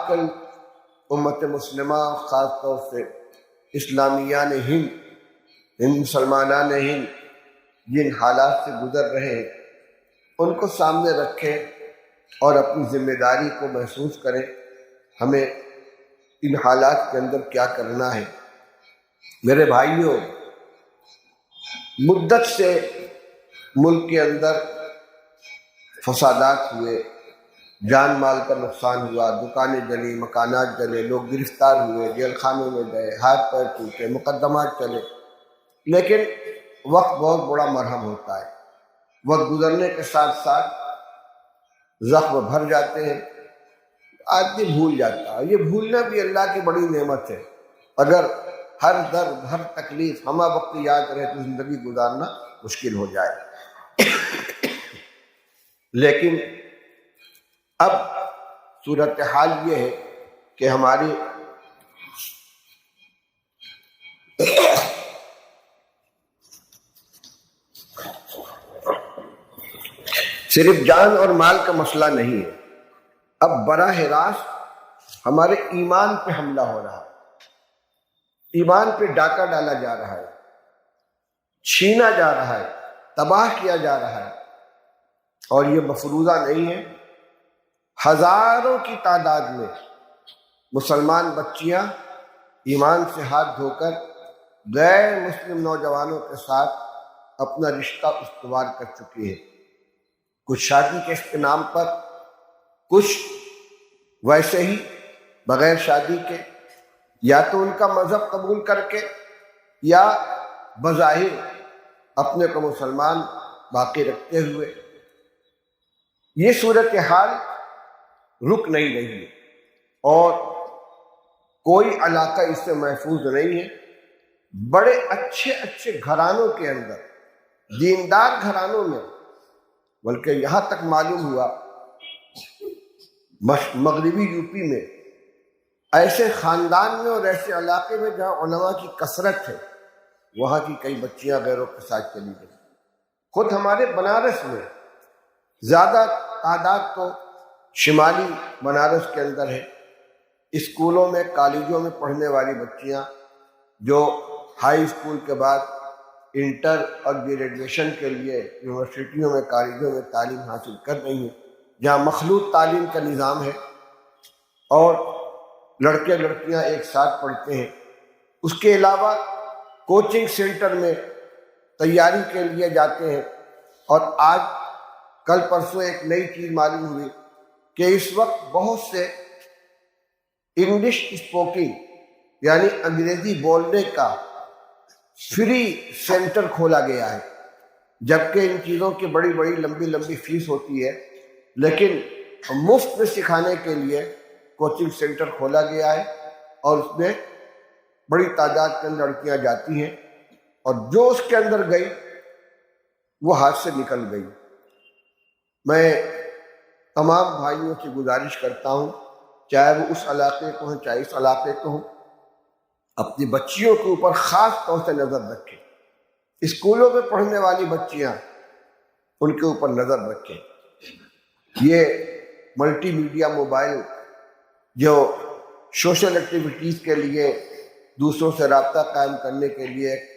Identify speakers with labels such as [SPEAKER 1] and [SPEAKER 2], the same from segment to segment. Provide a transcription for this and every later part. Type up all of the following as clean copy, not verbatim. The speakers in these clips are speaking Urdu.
[SPEAKER 1] کل امت مسلمہ خاص طور سے اسلامیان ہند مسلمانان ہند جن حالات سے گزر رہے ہیں ان کو سامنے رکھیں اور اپنی ذمہ داری کو محسوس کریں. ہمیں ان حالات کے اندر کیا کرنا ہے. میرے بھائیوں، مدت سے ملک کے اندر فسادات ہوئے، جان مال کا نقصان ہوا، دکانیں جلی، مکانات جلے، لوگ گرفتار ہوئے، جیل خانوں میں گئے، ہاتھ پیر ٹوٹے، مقدمات چلے. لیکن وقت بہت بڑا مرہم ہوتا ہے. وقت گزرنے کے ساتھ ساتھ زخم بھر جاتے ہیں، آدمی بھول جاتا ہے. یہ بھولنا بھی اللہ کی بڑی نعمت ہے. اگر ہر درد ہر تکلیف ہمہ وقت یاد رہے تو زندگی گزارنا مشکل ہو جائے. لیکن اب صورتحال یہ ہے کہ ہماری صرف جان اور مال کا مسئلہ نہیں ہے. اب براہ راست ہمارے ایمان پہ حملہ ہو رہا ہے، ایمان پہ ڈاکہ ڈالا جا رہا ہے، چھینا جا رہا ہے، تباہ کیا جا رہا ہے. اور یہ مفروضہ نہیں ہے. ہزاروں کی تعداد میں مسلمان بچیاں ایمان سے ہاتھ دھو کر غیر مسلم نوجوانوں کے ساتھ اپنا رشتہ استوار کر چکی ہیں. کچھ شادی کے اس کے نام پر، کچھ ویسے ہی بغیر شادی کے، یا تو ان کا مذہب قبول کر کے یا بظاہر اپنے کو مسلمان باقی رکھتے ہوئے. یہ صورتحال رک نہیں رہی اور کوئی علاقہ اس سے محفوظ نہیں ہے. بڑے اچھے اچھے گھرانوں کے اندر، دیندار گھرانوں میں، بلکہ یہاں تک معلوم ہوا مغربی یو پی میں ایسے خاندان میں اور ایسے علاقے میں جہاں علماء کی کثرت ہے، وہاں کی کئی بچیاں غیروں کے ساتھ چلی گئی. خود ہمارے بنارس میں زیادہ تعداد تو شمالی بنارس کے اندر ہے. اسکولوں میں، کالجوں میں پڑھنے والی بچیاں جو ہائی اسکول کے بعد انٹر اور گریجویشن کے لیے یونیورسٹیوں میں، کالجوں میں تعلیم حاصل کر رہی ہیں، جہاں مخلوط تعلیم کا نظام ہے اور لڑکے لڑکیاں ایک ساتھ پڑھتے ہیں. اس کے علاوہ کوچنگ سینٹر میں تیاری کے لیے جاتے ہیں. اور آج کل پرسوں ایک نئی چیز معلوم ہوئی کہ اس وقت بہت سے انگلش اسپوکنگ یعنی انگریزی بولنے کا فری سینٹر کھولا گیا ہے. جبکہ ان چیزوں کی بڑی بڑی لمبی لمبی فیس ہوتی ہے، لیکن مفت میں سکھانے کے لیے کوچنگ سینٹر کھولا گیا ہے اور اس میں بڑی تعداد کے اندر لڑکیاں جاتی ہیں اور جو اس کے اندر گئی وہ ہاتھ سے نکل گئی. میں تمام بھائیوں سے گزارش کرتا ہوں، چاہے وہ اس علاقے کو ہوں چاہے اس علاقے کو ہوں، اپنی بچیوں کے اوپر خاص طور سے نظر رکھیں. اسکولوں میں پڑھنے والی بچیاں، ان کے اوپر نظر رکھیں. یہ ملٹی میڈیا موبائل جو سوشل ایکٹیویٹیز کے لیے، دوسروں سے رابطہ قائم کرنے کے لیے ایک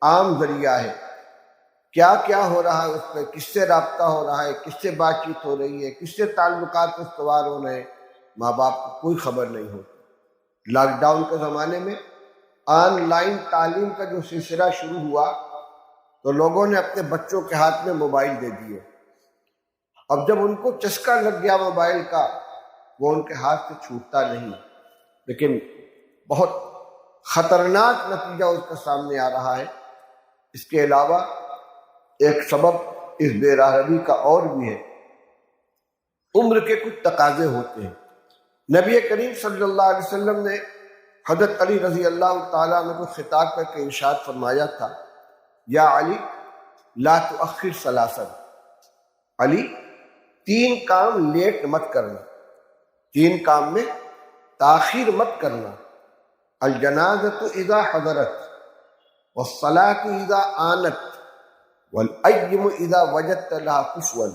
[SPEAKER 1] عام ذریعہ ہے. کیا کیا ہو رہا ہے اس پہ، کس سے رابطہ ہو رہا ہے، کس سے بات چیت ہو رہی ہے، کس سے تعلقات استوار ہو رہے ہیں، ماں باپ کو کوئی خبر نہیں ہوتی. لاک ڈاؤن کے زمانے میں آن لائن تعلیم کا جو سلسلہ شروع ہوا تو لوگوں نے اپنے بچوں کے ہاتھ میں موبائل دے دیے. اب جب ان کو چسکا لگ گیا موبائل کا، وہ ان کے ہاتھ سے چھوٹتا نہیں. لیکن بہت خطرناک نتیجہ اس کا سامنے آ رہا ہے. اس کے علاوہ ایک سبب اس بے راہبی کا اور بھی ہے. عمر کے کچھ تقاضے ہوتے ہیں. نبی کریم صلی اللہ علیہ وسلم نے حضرت علی رضی اللہ تعالیٰ عنہ کو خطاب کر کے ارشاد فرمایا تھا، یا علی لا تؤخر ثلاثا، علی 3 کام لیٹ مت کرنا، 3 کام میں تاخیر مت کرنا. الجنازۃ اذا حضرت، والصلاۃ اذا آنت، والأیم اذا وجدت لها کفوا.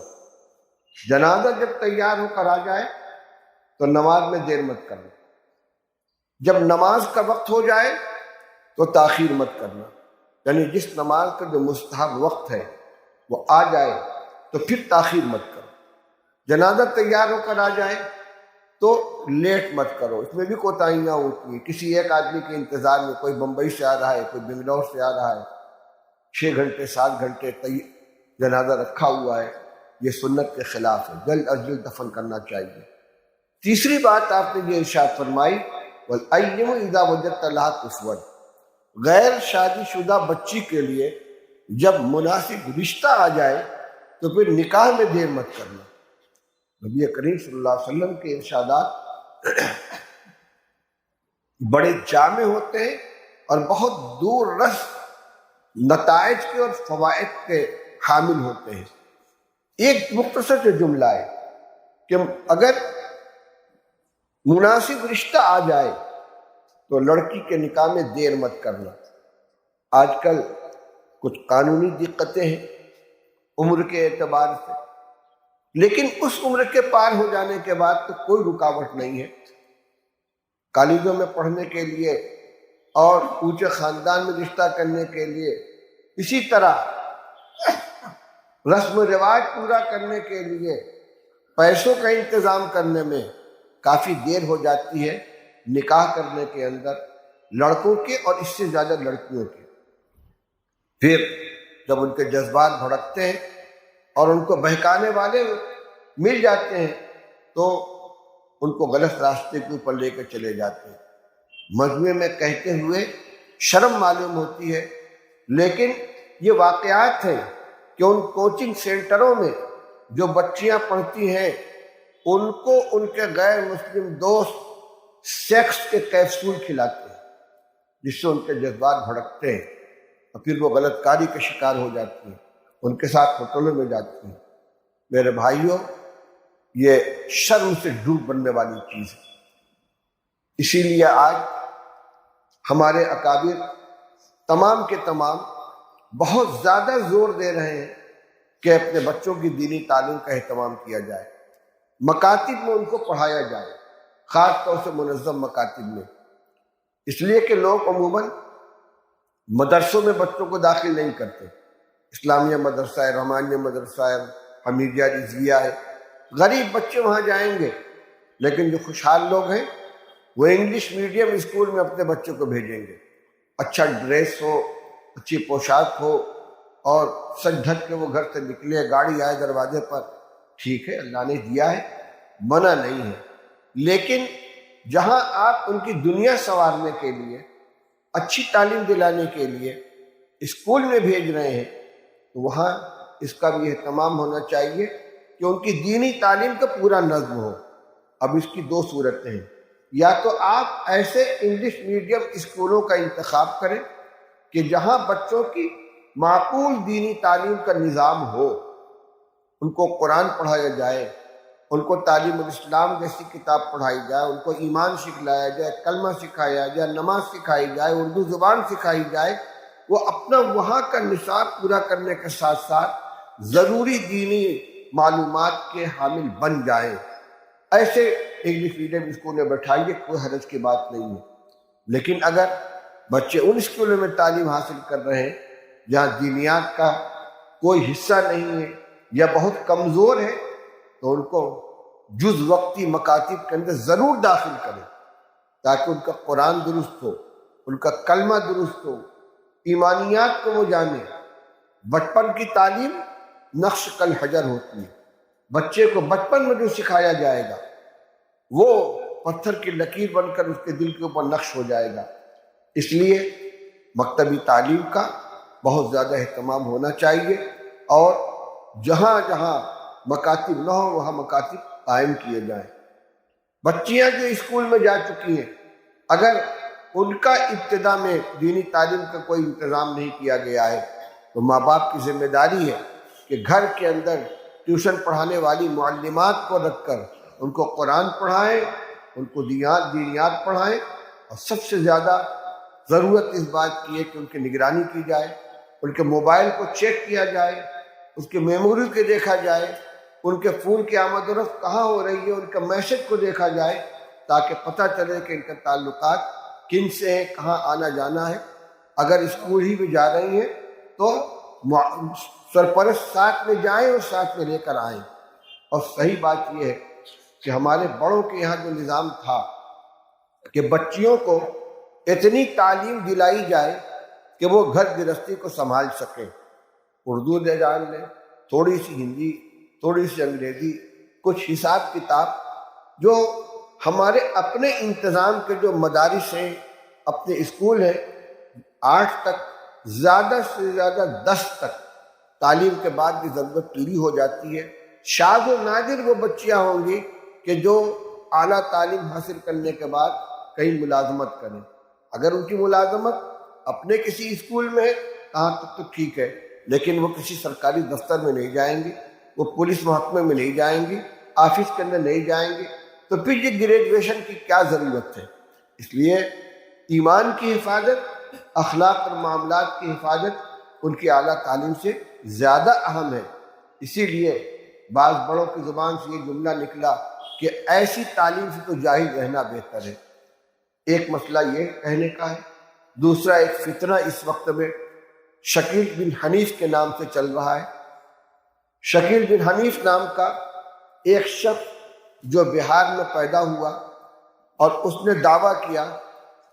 [SPEAKER 1] جنازہ جب تیار ہو کر آ جائے تو نماز میں دیر مت کرنا، جب نماز کا وقت ہو جائے تو تاخیر مت کرنا، یعنی جس نماز کا جو مستحب وقت ہے وہ آ جائے تو پھر تاخیر مت کرو۔ جنازہ تیار ہو کر آ جائے تو لیٹ مت کرو، اس میں بھی کوتاہیاں ہوتی ہیں۔ کسی ایک آدمی کے انتظار میں، کوئی بمبئی سے آ رہا ہے، کوئی بنگلور سے آ رہا ہے، 6 گھنٹے 7 گھنٹے جنازہ رکھا ہوا ہے، یہ سنت کے خلاف ہے، جلد از جلد دفن کرنا چاہیے۔ تیسری بات آپ نے یہ ارشاد فرمائی وَالْأَيِّمُ إِذَا وَجَدْتَ لَهَا كُفْوًا، غیر شادی شدہ بچی کے لیے جب مناسب رشتہ آ جائے تو پھر نکاح میں دیر مت کرنا۔ نبی کریم صلی اللہ علیہ وسلم کے ارشادات بڑے جامع ہوتے ہیں اور بہت دور رس نتائج کے اور فوائد کے حامل ہوتے ہیں۔ ایک مختصر سے جملہ ہے کہ اگر مناسب رشتہ آ جائے تو لڑکی کے نکاح میں دیر مت کرنا۔ آج کل کچھ قانونی دقتیں ہیں عمر کے اعتبار سے، لیکن اس عمر کے پار ہو جانے کے بعد تو کوئی رکاوٹ نہیں ہے کالجوں میں پڑھنے کے لیے اور اونچے خاندان میں رشتہ کرنے کے لیے۔ اسی طرح رسم و رواج پورا کرنے کے لیے پیسوں کا انتظام کرنے میں کافی دیر ہو جاتی ہے نکاح کرنے کے اندر، لڑکوں کے اور اس سے زیادہ لڑکیوں کے۔ پھر جب ان کے جذبات بھڑکتے ہیں اور ان کو بہکانے والے مل جاتے ہیں تو ان کو غلط راستے کے اوپر لے کے چلے جاتے ہیں۔ مجموعے میں کہتے ہوئے شرم معلوم ہوتی ہے، لیکن یہ واقعات ہیں کہ ان کوچنگ سینٹروں میں جو بچیاں پڑھتی ہیں ان کو ان کے غیر مسلم دوست سیکس کے کیپسول کھلاتے ہیں، جس سے ان کے جذبات بھڑکتے ہیں اور پھر وہ غلط کاری کے شکار ہو جاتی ہیں، ان کے ساتھ ہوٹلوں میں جاتی ہیں۔ میرے بھائیوں، یہ شرم سے ڈوب بننے والی چیز ہے۔ اسی لیے آج ہمارے اکابر تمام کے تمام بہت زیادہ زور دے رہے ہیں کہ اپنے بچوں کی دینی تعلیم کا اہتمام کیا جائے، مکاتب میں ان کو پڑھایا جائے، خاص طور سے منظم مکاتب میں، اس لیے کہ لوگ عموماً مدرسوں میں بچوں کو داخل نہیں کرتے۔ اسلامیہ مدرسہ ہے، رحمانیہ مدرسہ ہے، حمیدیہ رضویہ ہے، غریب بچے وہاں جائیں گے، لیکن جو خوشحال لوگ ہیں وہ انگلش میڈیم اسکول میں اپنے بچوں کو بھیجیں گے۔ اچھا ڈریس ہو، اچھی پوشاک ہو اور سج دھج کے وہ گھر سے نکلے، گاڑی آئے دروازے پر، ٹھیک ہے، اللہ نے دیا ہے، منع نہیں ہے، لیکن جہاں آپ ان کی دنیا سنوارنے کے لیے، اچھی تعلیم دلانے کے لیے اسکول میں بھیج رہے ہیں تو وہاں اس کا بھی اہتمام ہونا چاہیے کہ ان کی دینی تعلیم کا پورا نظم ہو۔ اب اس کی 2 صورتیں ہیں، یا تو آپ ایسے انگلش میڈیم اسکولوں کا انتخاب کریں کہ جہاں بچوں کی معقول دینی تعلیم کا نظام ہو، ان کو قرآن پڑھایا جائے، ان کو تعلیم الاسلام جیسی کتاب پڑھائی جائے، ان کو ایمان سکھلایا جائے، کلمہ سکھایا جائے، نماز سکھائی جائے، اردو زبان سکھائی جائے، وہ اپنا وہاں کا نصاب پورا کرنے کے ساتھ ساتھ ضروری دینی معلومات کے حامل بن جائیں۔ ایسے انگلش میڈیم اسکول میں بیٹھائیے، کوئی حرج کی بات نہیں ہے، لیکن اگر بچے ان اسکولوں میں تعلیم حاصل کر رہے ہیں جہاں دینیات کا کوئی حصہ نہیں ہے یا بہت کمزور ہے تو ان کو جز وقتی مکاتب کے اندر ضرور داخل کریں تاکہ ان کا قرآن درست ہو، ان کا کلمہ درست ہو، ایمانیات کو وہ جانے۔ بچپن کی تعلیم نقش کل حجر ہوتی ہے، بچے کو بچپن میں جو سکھایا جائے گا وہ پتھر کی لکیر بن کر اس کے دل کے اوپر نقش ہو جائے گا۔ اس لیے مکتبی تعلیم کا بہت زیادہ اہتمام ہونا چاہیے، اور جہاں جہاں مکاتب نہ ہو وہاں مکاتب قائم کیے جائیں۔ بچیاں جو اسکول میں جا چکی ہیں، اگر ان کا ابتدا میں دینی تعلیم کا کوئی انتظام نہیں کیا گیا ہے تو ماں باپ کی ذمہ داری ہے کہ گھر کے اندر ٹیوشن پڑھانے والی معلمات کو رکھ کر ان کو قرآن پڑھائیں، ان کو دینیات پڑھائیں، اور سب سے زیادہ ضرورت اس بات کی ہے کہ ان کی نگرانی کی جائے، ان کے موبائل کو چیک کیا جائے، اس کے میموری کو دیکھا جائے، ان کے فون کی آمد و رفت کہاں ہو رہی ہے، ان کے میسج کو دیکھا جائے تاکہ پتہ چلے کہ ان کے تعلقات کن سے ہیں، کہاں آنا جانا ہے۔ اگر اسکول ہی بھی جا رہی ہیں تو سرپرست ساتھ میں جائیں اور ساتھ میں لے کر آئیں۔ اور صحیح بات یہ ہے کہ ہمارے بڑوں کے یہاں جو نظام تھا کہ بچیوں کو اتنی تعلیم دلائی جائے کہ وہ گھر گرہستی کو سنبھال سکیں، اردو دے جان لیں، تھوڑی سی ہندی، تھوڑی سی انگریزی، کچھ حساب کتاب، جو ہمارے اپنے انتظام کے جو مدارس ہیں، اپنے اسکول ہیں، 8 تک، زیادہ سے زیادہ 10 تک تعلیم کے بعد بھی ضرورت پوری ہو جاتی ہے۔ شاذ و نادر وہ بچیاں ہوں گی کہ جو اعلیٰ تعلیم حاصل کرنے کے بعد کہیں ملازمت کریں۔ اگر ان کی ملازمت اپنے کسی اسکول میں ہے کہاں تک تو ٹھیک ہے، لیکن وہ کسی سرکاری دفتر میں نہیں جائیں گی، وہ پولیس محکمے میں نہیں جائیں گی، آفس کے اندر نہیں جائیں گی، تو پھر یہ گریجویشن کی کیا ضرورت ہے؟ اس لیے ایمان کی حفاظت، اخلاق اور معاملات کی حفاظت ان کی اعلیٰ تعلیم سے زیادہ اہم ہے۔ اسی لیے بعض بڑوں کی زبان سے یہ جملہ نکلا کہ ایسی تعلیم سے تو جاہل رہنا بہتر ہے۔ ایک مسئلہ یہ کہنے کا ہے، دوسرا ایک فتنہ اس وقت میں شکیل بن حنیف کے نام سے چل رہا ہے۔ شکیل بن حنیف نام کا ایک شخص جو بہار میں پیدا ہوا، اور اس نے دعویٰ کیا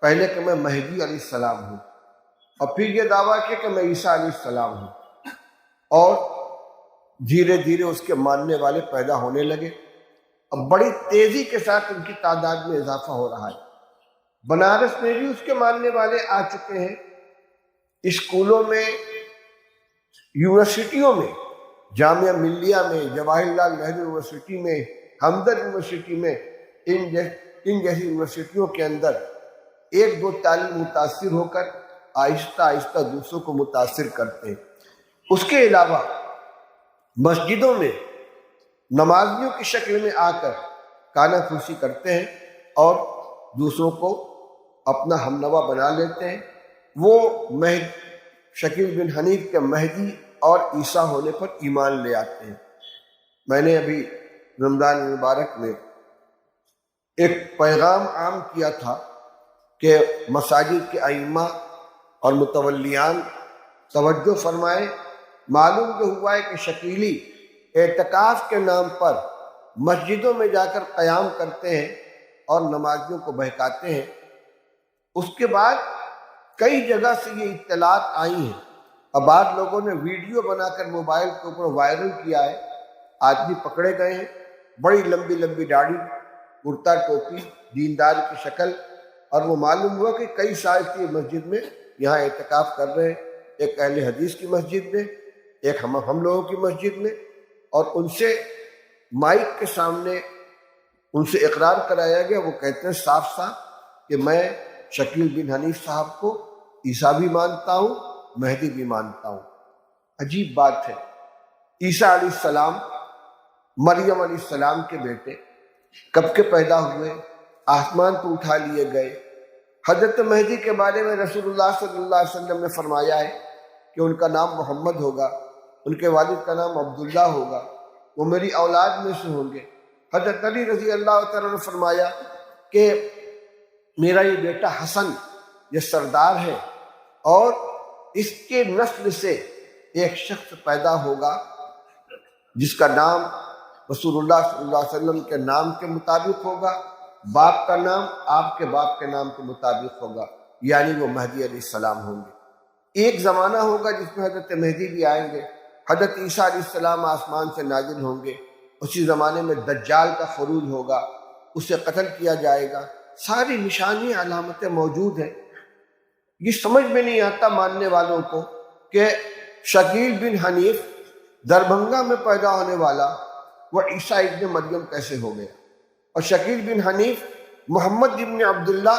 [SPEAKER 1] پہلے کہ میں مہدی علیہ السلام ہوں، اور پھر یہ دعویٰ کیا کہ میں عیسیٰ علیہ السلام ہوں، اور دھیرے دھیرے اس کے ماننے والے پیدا ہونے لگے، اب بڑی تیزی کے ساتھ ان کی تعداد میں اضافہ ہو رہا ہے۔ بنارس میں بھی اس کے ماننے والے آ چکے ہیں، اسکولوں میں، یونیورسٹیوں میں، جامعہ ملیہ میں، جواہر لال نہرو یونیورسٹی میں، ہمدرد یونیورسٹی میں، ان جیسی یونیورسٹیوں کے اندر ایک دو تعلیم متاثر ہو کر آہستہ آہستہ دوسروں کو متاثر کرتے ہیں۔ اس کے علاوہ مسجدوں میں نمازیوں کی شکل میں آ کر کانا پھوسی کرتے ہیں اور دوسروں کو اپنا ہمنوا بنا لیتے ہیں۔ وہ شکیل بن حنیف کے مہدی اور عیسیٰ ہونے پر ایمان لے آتے ہیں۔ میں نے ابھی رمضان مبارک میں ایک پیغام عام کیا تھا کہ مساجد کے ائمہ اور متولیان توجہ فرمائیں۔ معلوم جو ہوا ہے کہ شکیلی اعتکاف کے نام پر مسجدوں میں جا کر قیام کرتے ہیں اور نمازیوں کو بہکاتے ہیں۔ اس کے بعد کئی جگہ سے یہ اطلاعات آئی ہیں، اور بعض لوگوں نے ویڈیو بنا کر موبائل کے اوپر وائرل کیا ہے۔ آدمی پکڑے گئے ہیں، بڑی لمبی لمبی داڑھی، کرتا ٹوپی، دیندار کی شکل، اور وہ معلوم ہوا کہ کئی سال کی مسجد میں یہاں اعتکاف کر رہے ہیں، ایک اہل حدیث کی مسجد میں، ایک ہم لوگوں کی مسجد میں، اور ان سے مائک کے سامنے ان سے اقرار کرایا گیا۔ وہ کہتے ہیں صاف صاف کہ میں شکیل بن حنیف صاحب کو عیسیٰ بھی مانتا ہوں، مہدی بھی مانتا ہوں۔ عجیب بات ہے، عیسیٰ علیہ السلام مریم علیہ السلام کے بیٹے کب کے پیدا ہوئے، آسمان کو اٹھا لیے گئے۔ حضرت مہدی کے بارے میں رسول اللہ صلی اللہ علیہ وسلم نے فرمایا ہے کہ ان کا نام محمد ہوگا، ان کے والد کا نام عبداللہ ہوگا، وہ میری اولاد میں سے ہوں گے۔ حضرت علی رضی اللہ تعالیٰ نے فرمایا کہ میرا یہ بیٹا حسن یہ سردار ہے، اور اس کے نسل سے ایک شخص پیدا ہوگا جس کا نام رسول اللہ صلی اللہ علیہ وسلم کے نام کے مطابق ہوگا، باپ کا نام آپ کے باپ کے نام کے مطابق ہوگا، یعنی وہ مہدی علیہ السلام ہوں گے۔ ایک زمانہ ہوگا جس میں حضرت مہدی بھی آئیں گے، حضرت عیسیٰ علیہ السلام آسمان سے نازل ہوں گے۔ اسی زمانے میں دجال کا خروج ہوگا، اسے قتل کیا جائے گا۔ ساری نشانی علامتیں موجود ہیں۔ یہ سمجھ میں نہیں آتا ماننے والوں کو کہ شکیل بن حنیف دربھنگہ میں پیدا ہونے والا وہ عیسیٰ ابن مریم کیسے ہو گیا، اور شکیل بن حنیف محمد ابن عبداللہ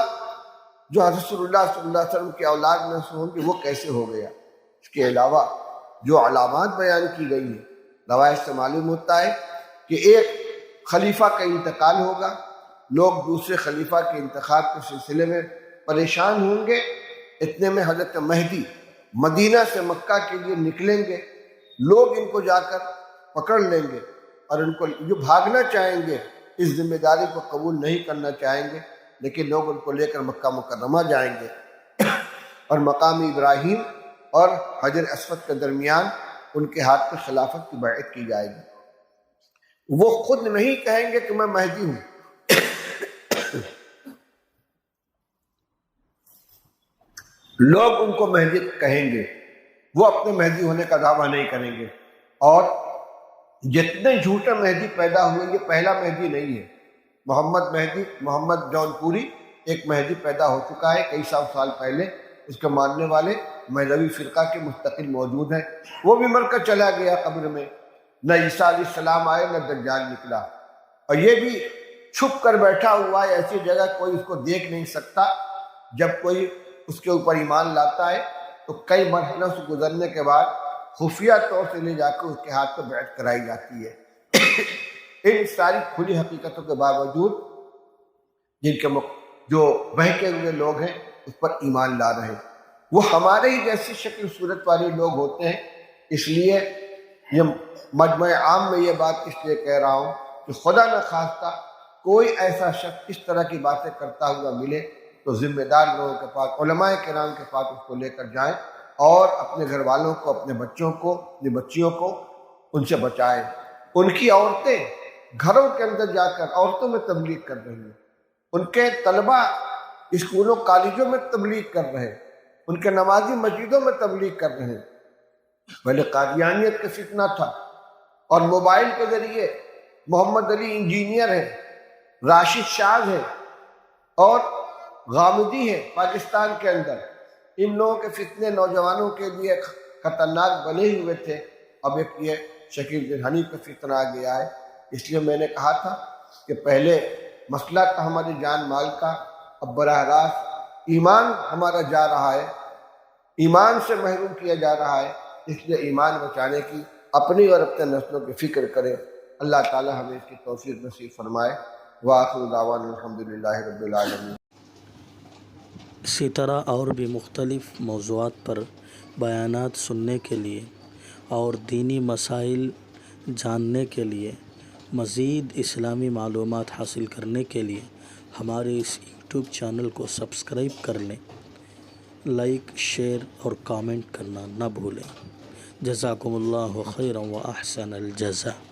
[SPEAKER 1] جو حضرت رسول اللہ صلی اللہ علیہ وسلم کے اولاد میں سے ہوں گے وہ کیسے ہو گیا۔ اس کے علاوہ جو علامات بیان کی گئی ہیں، روایت سے معلوم ہوتا ہے کہ ایک خلیفہ کا انتقال ہوگا، لوگ دوسرے خلیفہ کے انتخاب کے سلسلے میں پریشان ہوں گے۔ اتنے میں حضرت مہدی مدینہ سے مکہ کے لیے نکلیں گے، لوگ ان کو جا کر پکڑ لیں گے اور ان کو جو بھاگنا چاہیں گے اس ذمہ داری کو قبول نہیں کرنا چاہیں گے، لیکن لوگ ان کو لے کر مکہ مکرمہ جائیں گے اور مقام ابراہیم اور حجر اسود کے درمیان ان کے ہاتھ پہ خلافت کی بیعت کی جائے گی۔ وہ خود نہیں کہیں گے کہ میں مہدی ہوں، لوگ ان کو مہدی کہیں گے، وہ اپنے مہدی ہونے کا دعویٰ نہیں کریں گے۔ اور جتنے جھوٹے مہدی پیدا ہوئے یہ پہلا مہدی نہیں ہے۔ محمد مہدی، محمد جون پوری ایک مہدی پیدا ہو چکا ہے کئی سو سال پہلے، اس کے ماننے والے مہدوی فرقہ کے مستقل موجود ہیں، وہ بھی مر کر چلا گیا قبر میں، نہ عیسیٰ علیہ السلام آئے نہ دجال نکلا، اور یہ بھی چھپ کر بیٹھا ہوا ہے ایسی جگہ کوئی اس کو دیکھ نہیں سکتا۔ جب کوئی اس کے اوپر ایمان لاتا ہے تو کئی مرحلوں سے گزرنے کے بعد خفیہ طور سے لے جا کے اس کے ہاتھ پہ بیعت کرائی جاتی ہے۔ ان ساری کھلی حقیقتوں کے باوجود جن کے جو بہکے ہوئے لوگ ہیں اس پر ایمان لا رہے ہیں، وہ ہمارے ہی جیسی شکل صورت والے لوگ ہوتے ہیں۔ اس لیے یہ مجمع عام میں یہ بات اس لیے کہہ رہا ہوں کہ خدا نہ خواستہ کوئی ایسا شخص اس طرح کی باتیں کرتا ہوا ملے تو ذمہ دار لوگوں کے پاس، علماء کرام کے پاس اس کو لے کر جائیں اور اپنے گھر والوں کو، اپنے بچوں کو، اپنی بچیوں کو ان سے بچائیں۔ ان کی عورتیں گھروں کے اندر جا کر عورتوں میں تبلیغ کر رہی ہیں، ان کے طلبہ اسکولوں کالجوں میں تبلیغ کر رہے ہیں، ان کے نمازی مسجدوں میں تبلیغ کر رہے ہیں۔ پہلے قادیانیت کا فتنہ تھا اور موبائل کے ذریعے محمد علی انجینئر ہے، راشد شاز ہے اور غامدی ہے پاکستان کے اندر، ان لوگوں کے فتنے نوجوانوں کے لیے خطرناک بنے ہوئے تھے۔ اب ایک یہ شکیل بن حنیف کا فتنہ آ گیا ہے۔ اس لیے میں نے کہا تھا کہ پہلے مسئلہ تھا ہماری جان مال کا، اب براہ راست ایمان ہمارا جا رہا ہے، ایمان سے محروم کیا جا رہا ہے۔ اس لیے ایمان بچانے کی اپنی اور اپنے نسلوں کی فکر کریں۔ اللہ تعالی ہمیں اس کی توفیق نصیب فرمائے۔ وآخر دعوانا الحمدللہ رب العالمین۔
[SPEAKER 2] اسی طرح اور بھی مختلف موضوعات پر بیانات سننے کے لیے اور دینی مسائل جاننے کے لیے، مزید اسلامی معلومات حاصل کرنے کے لیے ہمارے اس یوٹیوب چینل کو سبسکرائب کر لیں، لائک، شیئر اور کامنٹ کرنا نہ بھولیں۔ جزاکم اللہ خیرا و احسن الجزاء۔